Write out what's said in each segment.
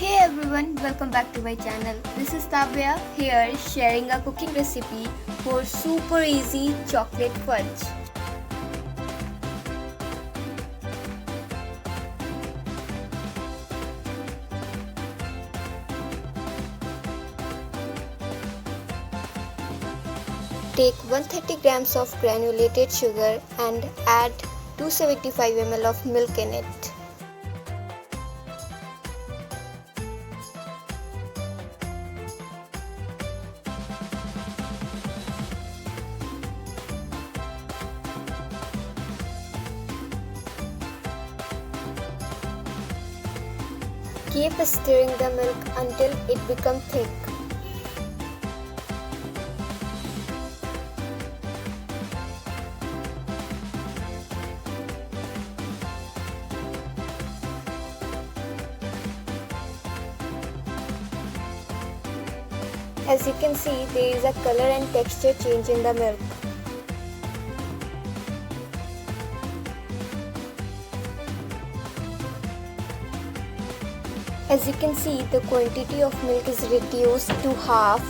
Hey everyone, welcome back to my channel. This is Tabiya here sharing a cooking recipe for super easy chocolate fudge. Take 130 grams of granulated sugar and add 275 ml of milk in it. Keep stirring the milk until it becomes thick. As you can see, there is a color and texture change in the milk. As you can see, the quantity of milk is reduced to half,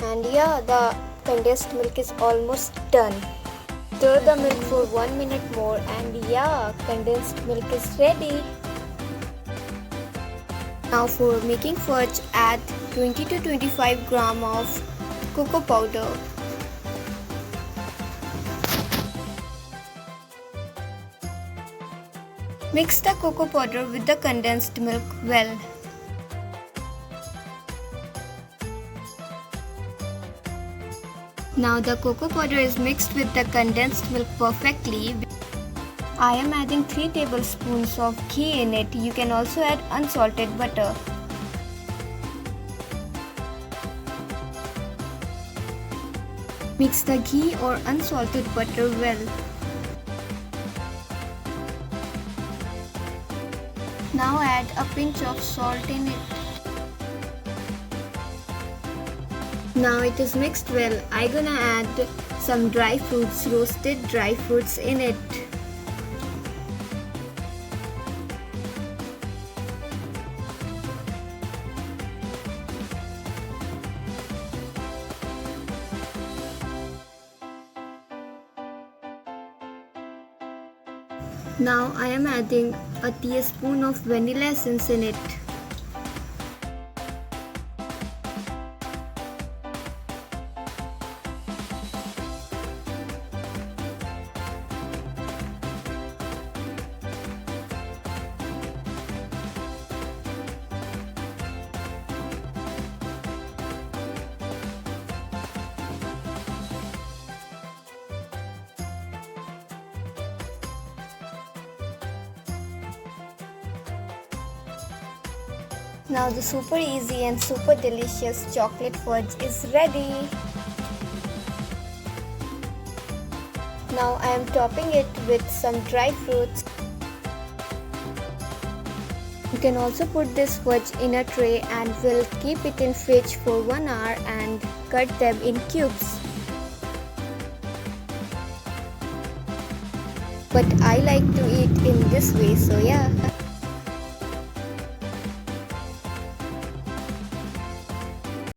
and the condensed milk is almost done. Stir the milk for 1 minute more and condensed milk is ready. Now for making fudge, add 20 to 25 gram of cocoa powder. Mix the cocoa powder with the condensed milk well. Now the cocoa powder is mixed with the condensed milk perfectly. I am adding 3 tablespoons of ghee in it. You can also add unsalted butter. Mix the ghee or unsalted butter well. Now add a pinch of salt in it. Now it is mixed well. I'm gonna add some dry fruits, roasted dry fruits in it. Now I am adding a teaspoon of vanilla essence in it. Now the super easy and super delicious chocolate fudge is ready. Now I am topping it with some dry fruits. You can also put this fudge in a tray and will keep it in fridge for 1 hour and cut them in cubes. But I like to eat in this way, so yeah.